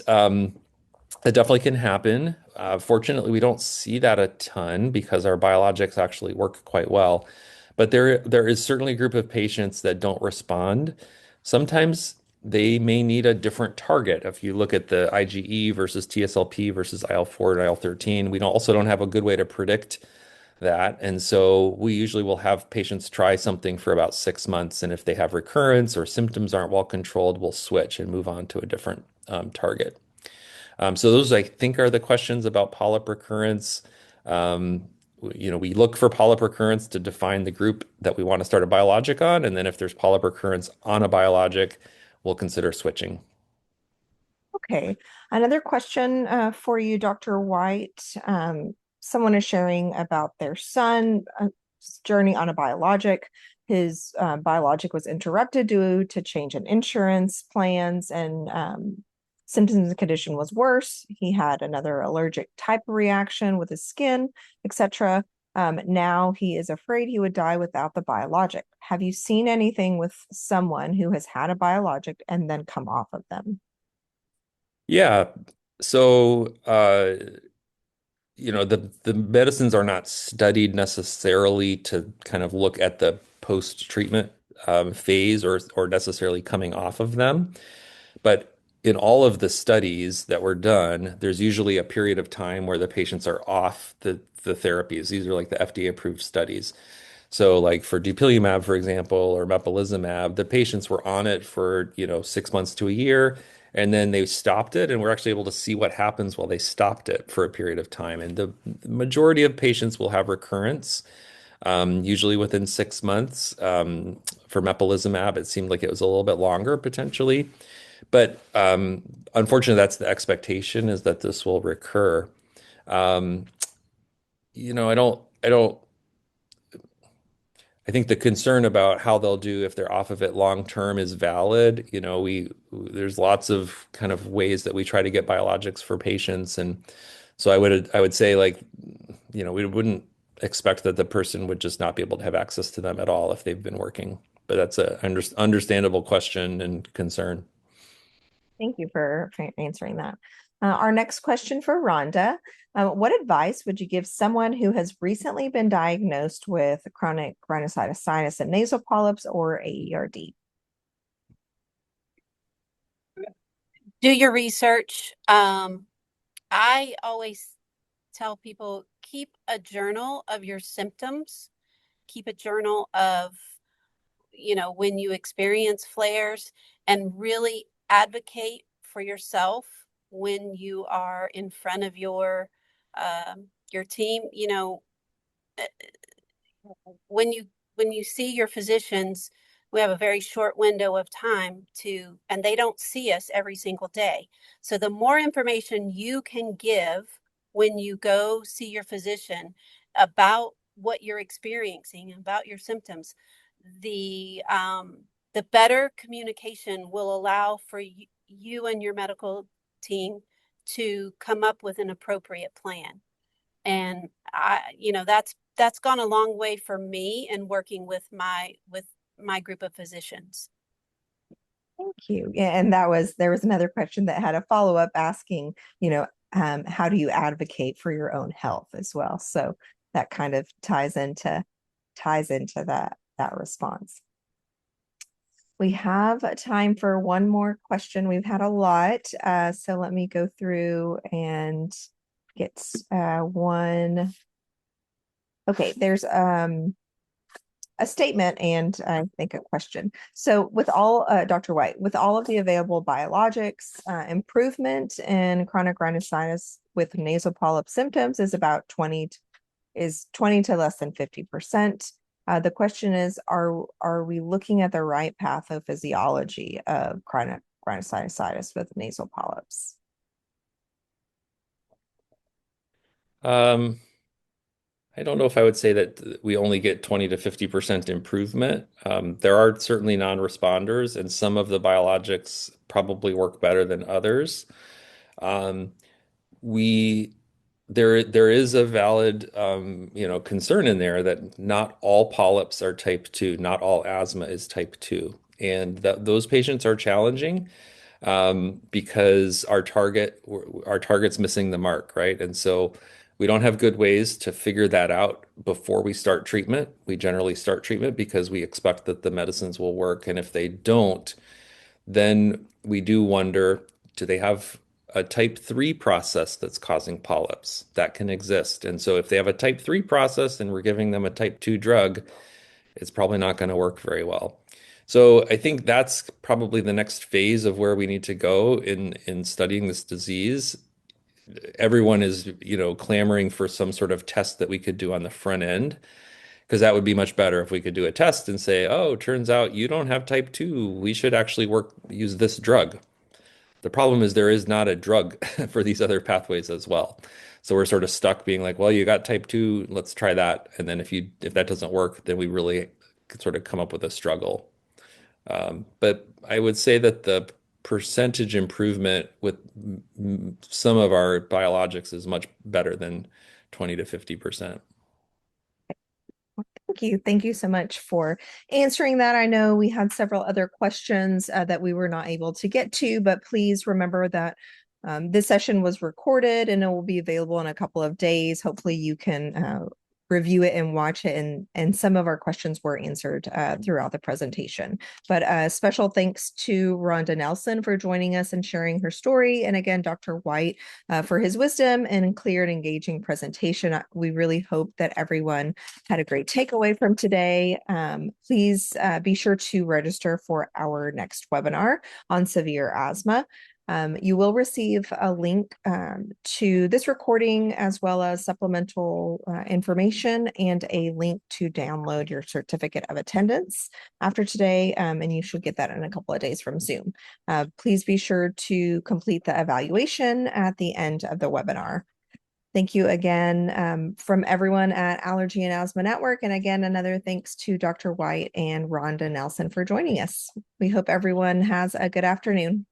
definitely can happen. Fortunately, we don't see that a ton because our biologics actually work quite well. But there is certainly a group of patients that don't respond. Sometimes they may need a different target. If you look at the IgE versus TSLP versus IL-4 and IL-13, we also don't have a good way to predict that. And so we usually will have patients try something for about 6 months. And if they have recurrence or symptoms aren't well controlled, we'll switch and move on to a different target. So those, I think, are the questions about polyp recurrence. We look for polyp recurrence to define the group that we want to start a biologic on. And then if there's polyp recurrence on a biologic, we'll consider switching. Okay, another question for you, Dr. White. Someone is sharing about their son journey on a biologic. His biologic was interrupted due to change in insurance plans, and symptoms of the condition was worse. He had another allergic type of reaction with his skin, etc. Now he is afraid he would die without the biologic. Have you seen anything with someone who has had a biologic and then come off of them? Yeah. So, the medicines are not studied necessarily to kind of look at the post-treatment phase or necessarily coming off of them. But in all of the studies that were done, there's usually a period of time where the patients are off the therapies. These are like the FDA-approved studies. So like for dupilumab, for example, or mepolizumab, the patients were on it for, 6 months to a year, and then they stopped it, and we're actually able to see what happens while they stopped it for a period of time. And the majority of patients will have recurrence, usually within 6 months. For mepolizumab, it seemed like it was a little bit longer potentially. But unfortunately, that's the expectation is that this will recur. Um, I don't. I think the concern about how they'll do if they're off of it long term is valid. There's lots of kind of ways that we try to get biologics for patients, and so I would say like, we wouldn't. expect that the person would just not be able to have access to them at all if they've been working. But that's a understandable question and concern. Thank you for answering that. Our next question for Rhonda. What advice would you give someone who has recently been diagnosed with chronic rhinosinusitis, sinus and nasal polyps, or AERD? Do your research. I always tell people, keep a journal of your symptoms. Keep a journal of, when you experience flares, and really advocate for yourself when you are in front of your team. When you see your physicians, we have a very short window of time and they don't see us every single day. So the more information you can give when you go see your physician about what you're experiencing, about your symptoms, the better communication will allow for you and your medical team to come up with an appropriate plan. And that's gone a long way for me in working with my group of physicians. Thank you. Yeah, and there was another question that had a follow-up asking, how do you advocate for your own health as well? So that kind of ties into that response. We have time for one more question. We've had a lot, so let me go through and get one. Okay, there's a statement and I think a question. So with all, Dr. White, with all of the available biologics, improvement in chronic rhinosinusitis with nasal polyp symptoms is about 20 to less than 50%. The question is, are we looking at the right pathophysiology of chronic rhinosinusitis with nasal polyps? I don't know if I would say that we only get 20 to 50% improvement. There are certainly non-responders, and some of the biologics probably work better than others. There is a valid concern in there that not all polyps are type 2, not all asthma is type 2, and those patients are challenging because our target's missing the mark, right? And so we don't have good ways to figure that out before we start treatment. We generally start treatment because we expect that the medicines will work, and if they don't, then we do wonder, do they have a type 3 process that's causing polyps? That can exist. And so if they have a type 3 process and we're giving them a type 2 drug, it's probably not going to work very well. So I think that's probably the next phase of where we need to go in studying this disease. Everyone is, clamoring for some sort of test that we could do on the front end, because that would be much better if we could do a test and say, oh, turns out you don't have type 2. We should actually use this drug. The problem is there is not a drug for these other pathways as well. So we're sort of stuck being like, well, you got type 2, let's try that. And then if that doesn't work, then we really sort of come up with a struggle. But I would say that the percentage improvement with some of our biologics is much better than 20 to 50%. Thank you. Thank you so much for answering that. I know we had several other questions that we were not able to get to, but please remember that this session was recorded and it will be available in a couple of days. Hopefully you can review it and watch it, and some of our questions were answered throughout the presentation. But special thanks to Rhonda Nelson for joining us and sharing her story, and again, Dr. White for his wisdom and clear and engaging presentation. We really hope that everyone had a great takeaway from today. Please be sure to register for our next webinar on severe asthma. You will receive a link to this recording as well as supplemental information and a link to download your certificate of attendance after today, and you should get that in a couple of days from Zoom. Please be sure to complete the evaluation at the end of the webinar. Thank you again from everyone at Allergy and Asthma Network. And again, another thanks to Dr. White and Rhonda Nelson for joining us. We hope everyone has a good afternoon.